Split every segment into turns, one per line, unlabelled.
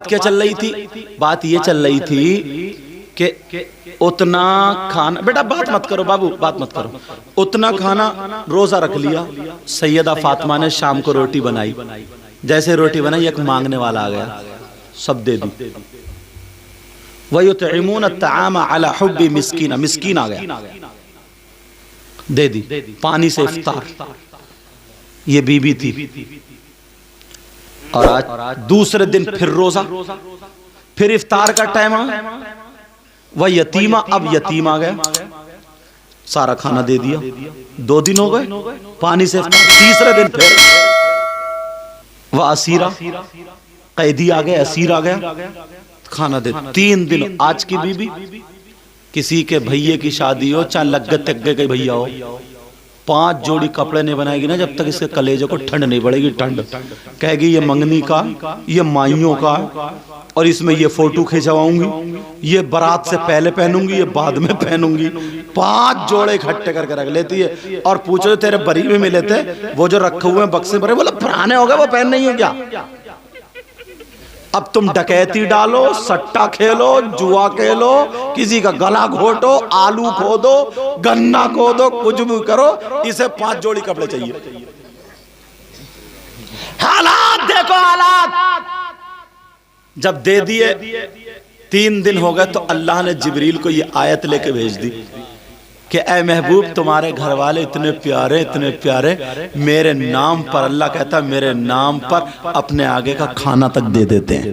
کیا چل رہی تھی؟ بات یہ چل رہی تھی کہ اتنا کھانا، بیٹا بات مت کرو بابو، بات مت کرو، اتنا کھانا روزہ رکھ لیا۔ سیدہ فاطمہ نے شام کو روٹی بنائی، جیسے روٹی بنائی ایک مانگنے والا آ گیا، سب دے دی۔ وَيُطْعِمُونَ الطَّعَامَ عَلَى حُبِّ مِسْكِينَ، مسکین آ گیا، دے دی، پانی سے افطار۔ یہ بی بی تھی، اور آج دوسرے دن پھر روزہ، پھر افطار کا ٹائم آیا۔ وہ یتیمہ، اب یتیم آ گیا، سارا کھانا دے دیا۔ 2 دن ہو گئے، پانی سے افطار۔ تیسرے دن پھر وہ اسیرہ، قیدی آ گیا، اسیر آ گیا، کھانا دے۔ 3 دن۔ آج کی بی بی کسی کے بھئیے کی شادی ہو، چاہے لگے تگے کے بھئیہ ہو، 5 جوڑی کپڑے نہیں بنائے گی نا جب تک اس کے کلیجے کو ٹھنڈ نہیں پڑے گی۔ ٹھنڈ کہے گی یہ منگنی کا، یہ مائیوں کا، اور اس میں یہ فوٹو کھینچواؤں گی، یہ برات سے پہلے پہنوں گی، یہ بعد میں پہنوں گی۔ 5 جوڑے اکٹھے کر کے رکھ لیتی ہے، اور پوچھو تیرے بری میں ملے تھے وہ جو رکھے ہوئے ہیں بکسے بھرے، بولے پرانے ہو گئے وہ پہن نہیں ہے کیا؟ اب تم ڈکیتی ڈالو، سٹا کھیلو، جوا کھیلو، کسی کا گلا گھوٹو، آلو کھودو، گنا کھودو، کچھ بھی کرو، اسے 5 جوڑی کپڑے چاہیے۔ حالات دیکھو، حالات جب دے دیے 3 دن ہو گئے تو اللہ نے جبریل کو یہ آیت لے کے بھیج دی کہ اے محبوب تمہارے گھر والے اتنے پیارے، اتنے پیارے، میرے نام پر، اللہ کہتا ہے میرے نام پر اپنے آگے کا کھانا تک دے دیتے ہیں۔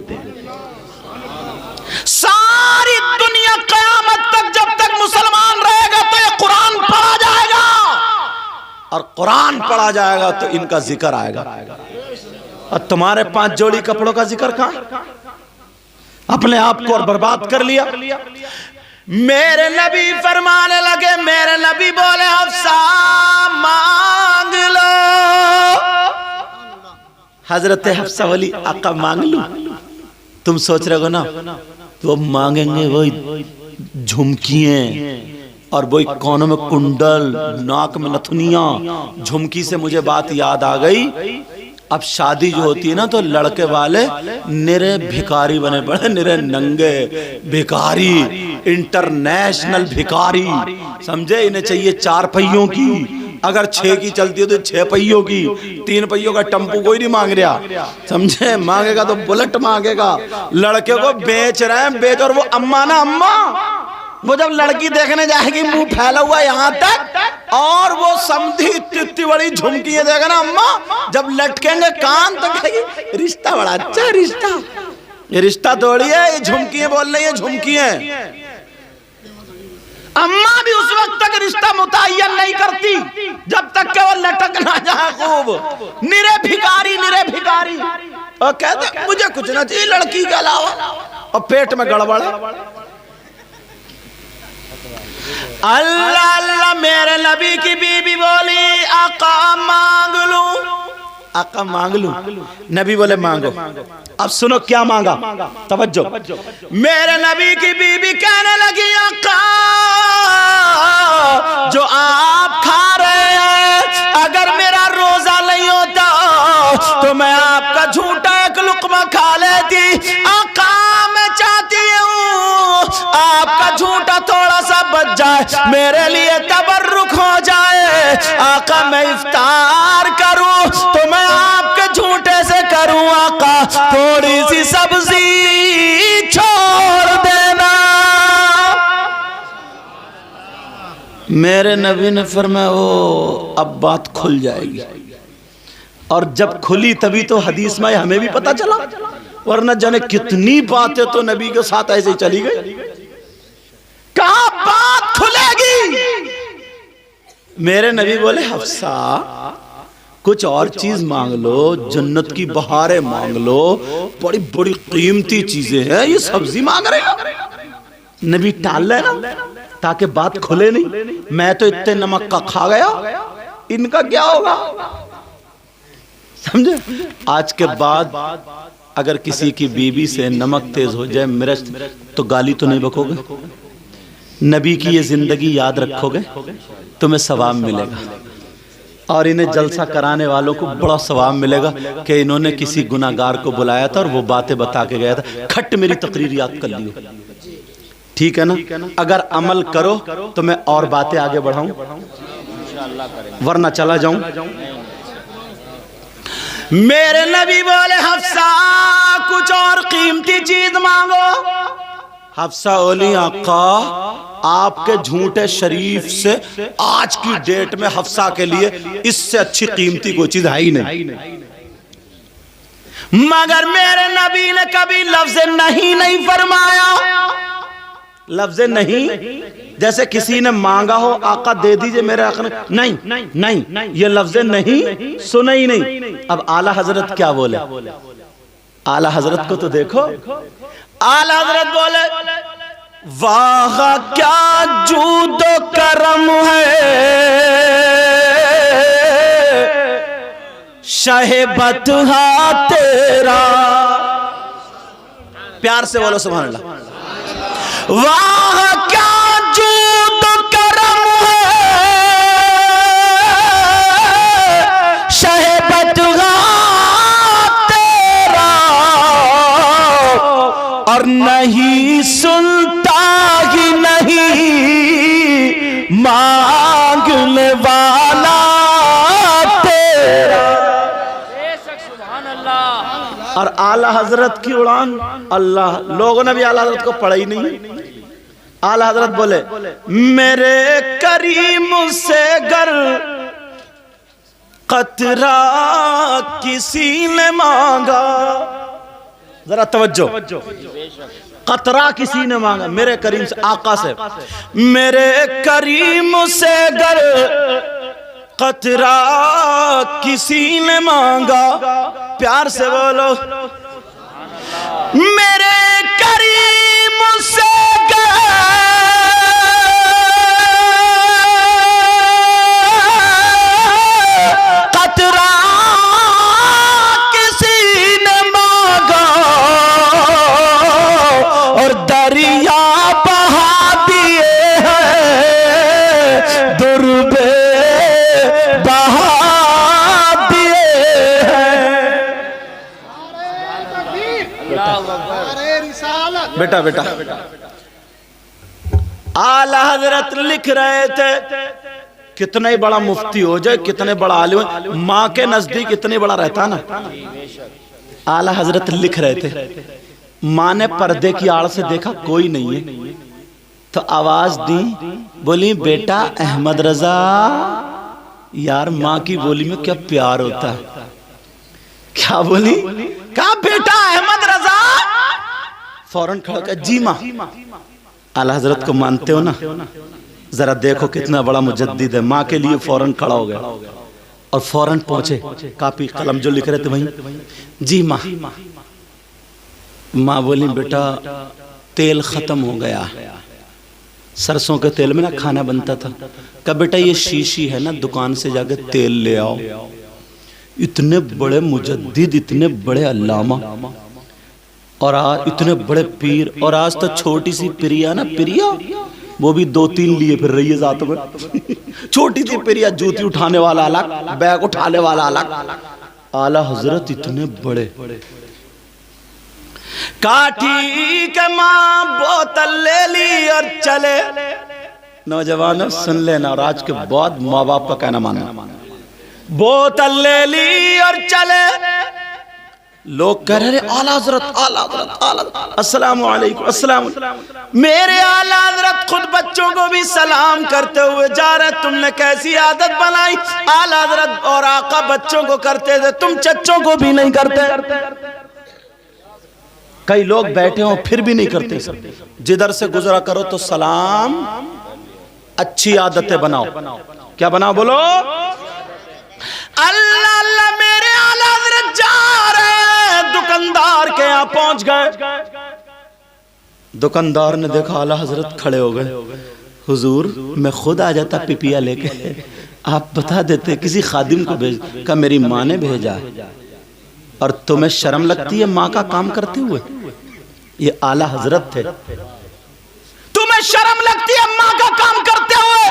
ساری دنیا قیامت تک جب تک مسلمان رہے گا تو یہ قرآن پڑھا جائے گا، اور قرآن پڑھا جائے گا تو ان کا ذکر آئے گا۔ اور تمہارے 5 جوڑی کپڑوں کا ذکر کہاں؟ اپنے آپ کو اور برباد کر لیا۔ میرے نبی فرمانے لگے، میرے نبی بولے حفصہ مانگ لو۔ حضرت حفصہ بولی آقا مانگ لوں؟ تم سوچ رہے ہو نا وہ مانگیں گے وہی جھمکیاں اور وہی کانوں میں کنڈل، ناک میں نتھنیاں۔ جھمکی سے مجھے بات یاد آ گئی، اب شادی جو ہوتی ہے نا تو لڑکے والے نرے بھکاری بنے پڑے، نرے ننگے بھکاری، انٹرنیشنل بھکاری، سمجھے؟ انہیں چاہیے 4 پہیوں کی، اگر 6 کی چلتی ہے تو 6 پہیوں کی، 3 پہیوں کا ٹمپو کوئی نہیں مانگ رہا، سمجھے؟ مانگے گا تو بلٹ مانگے گا۔ لڑکے کو بیچ رہے ہیں، بیچ، اور وہ اماں نا اماں، وہ جب لڑکی دیکھنے جائے گی منہ پھیلا ہوا یہاں تک، اور وہ سمدھی اتنی بڑی جھمکیاں دے گا نا اماں، جب لٹکیں گے کان تو کہے گی رشتہ بڑا اچھا ہے، رشتہ یہ رشتہ توڑی ہے، یہ جھمکیاں بول رہی ہیں، جھمکیاں۔ اماں بھی اس وقت تک رشتہ متعین نہیں کرتی جب تک کہ وہ لٹک نہ جائے خوب۔ نرے بھکاری، نرے بھکاری، اور کہتے ہیں مجھے کچھ نہ چاہیے لڑکی کے علاوہ، اور پیٹ میں گڑبڑ ہے۔ اللہ اللہ، میرے نبی کی بی بی بولی آقا مانگ لوں، آقا مانگ لوں؟ نبی بولے مانگو۔ اب سنو کیا مانگا، توجہ۔ میرے نبی کی بی بی کہنے لگی آقا جو آپ کھا رہے ہیں اگر میرا روزہ نہیں ہوتا تو میں آپ کا جھوٹا ایک لقمہ کھا لیتی۔ آقا میں چاہتی ہوں آپ کا جھوٹا تھوڑا سا بچ جائے، میرے لیے تبرک ہو جائے۔ آقا میں افطار کروں تو میں آپ کے جھوٹے سے کروں، آقا تھوڑی سی سبزی چھوڑ دینا۔ میرے نبی نے فرمایا او اب بات کھل جائے گی، اور جب کھلی تبھی تو حدیث میں ہمیں بھی پتا چلا، ورنہ جانے کتنی باتیں تو نبی کے ساتھ ایسے ہی چلی گئی۔ کہاں بات کھلے گی؟ میرے نبی بولے حفصہ کچھ اور چیز مانگ لو، جنت کی بہاریں مانگ لو، بڑی بڑی قیمتی چیزیں ہیں، یہ سبزی مانگ رہے ہو؟ نبی ٹال لے نا تاکہ بات کھلے نہیں۔ میں تو اتنے نمک کا کھا گیا، ان کا کیا ہوگا؟ سمجھے؟ آج کے بعد اگر کسی کی بیوی سے نمک تیز ہو جائے، مرچ، تو گالی تو نہیں بکو گے؟ نبی کی یہ زندگی یاد رکھو گے، تمہیں ثواب ملے گا۔ اور انہیں جلسہ کرانے والوں کو بڑا ثواب ملے گا کہ انہوں نے کسی گناہگار کو بلایا تھا اور وہ باتیں بتا کے گیا تھا. کھٹ میری تقریر یاد کر لیو, ٹھیک ہے نا؟ اگر عمل کرو تو میں اور باتیں آگے بڑھاؤں, ورنہ چلا جاؤں. میرے نبی بولے حفصہ کچھ اور قیمتی چیز مانگو. حفصہ اولی آقا آپ کے جھوٹے شریف سے آج کی ڈیٹ میں حفصہ کے لیے اس سے اچھی قیمتی کوئی چیز ہے ہی نہیں. مگر میرے نبی نے کبھی لفظ نہیں فرمایا. لفظ نہیں جیسے کسی نے مانگا ہو آقا دے دیجئے میرے آقا نے نہیں, یہ لفظ نہیں سنا ہی نہیں. اب اعلی حضرت کیا بولے؟ اعلی حضرت کو تو دیکھو. اعلی حضرت بولے واہ کیا جود و کرم ہے شہ بطحا تیرا. پیار سے بولو سبحان اللہ. واہ کیا جود و کرم ہے شہ بطحا تیرا, اور نہیں سنتا ہی نہیں مانگنے والا تیرا. اور اعلی حضرت کی اڑان اللہ, لوگوں نے بھی اعلی حضرت کو پڑھا ہی نہیں. اعلی حضرت بولے میرے کریم سے گر قطرہ کسی نے مانگا. ذرا توجہ, قطرہ کسی نے مانگا میرے کریم سے, آقا سے. میرے کریم سے گر قطرہ کسی نے مانگا. پیار سے بولو میرے کریم سے گر قطرہ کسی نے مانگا اور دریا بہا دیے ہیں دربے بہا دیے ہیں. بیٹا اعلی حضرت لکھ رہے تھے کتنا ہی بڑا مفتی ہو جائے, کتنے بڑا عالم ہو, ماں کے نزدیک اتنے بڑا رہتا نا. اعلی حضرت لکھ رہے تھے, ماں نے پردے کی آڑ سے دیکھا کوئی نہیں ہے تو آواز دی, بولی بیٹا احمد رضا. یار ماں کی بولی میں کیا پیار ہوتا ہے. کیا بولی؟ کہا بیٹا احمد رضا. فوراں کھڑا کہا جی ماں. اعلی حضرت کو مانتے ہو نا, ذرا دیکھو کتنا بڑا مجدد ہے. ماں کے لیے فوراں کھڑا ہو گیا اور فوراں پہنچے, کاپی قلم جو لکھ رہے تھے وہیں جی ماں. ماں بولی بیٹا تیل ختم ہو گیا. سرسوں کے تیل میں نا کھانا بنتا تھا. کہا بیٹا یہ شیشی ہے نا دکان سے جا کے تیل لے آؤ. اتنے بڑے مجدد, اتنے بڑے علامہ اور اتنے بڑے پیر, اور آج تو چھوٹی سی پریا نا, پریا وہ بھی 2-3 لیے پھر رہی ہے ذات میں. چھوٹی سی پریا, جوتی اٹھانے والا الگ, بیگ اٹھانے والا الگ. اعلی حضرت اتنے بڑے. کاٹھی کے ماں بوتل لے لی اور چلے. نوجوانوں سن لینا, اور آج کے بعد ماں باپ کا کہنا ماننا. بوتل لے لی اور چلے. لوگ کہہ رہے اعلی حضرت اعلی حضرت اعلی حضرت, السلام علیکم السلام. میرے اعلی حضرت خود بچوں کو بھی سلام کرتے ہوئے جا رہے. تم نے کیسی عادت بنائی؟ اعلی حضرت اور آقا بچوں کو کرتے تھے, تم چچوں کو بھی نہیں کرتے. کئی لوگ بیٹھے ہوں پھر بھی نہیں کرتے. جدھر سے گزرا کرو تو سلام. اچھی عادتیں بناؤ. کیا بناؤ بولو؟ اللہ اللہ. میرے اعلی حضرت جا رہے ہیں, دکاندار کے یہاں پہنچ گئے. دکاندار نے دیکھا اعلی حضرت کھڑے ہو گئے. حضور میں خود آ جاتا پپیا لے کے, آپ بتا دیتے, کسی خادم کو بھیج. کہا میری ماں نے بھیجا ہے. اور تمہیں شرم لگتی ہے ماں کا کام کرتے ہوئے؟ یہ اعلی حضرت تھے. تمہیں شرم لگتی ہے ماں کا کام کرتے ہوئے؟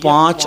5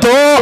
2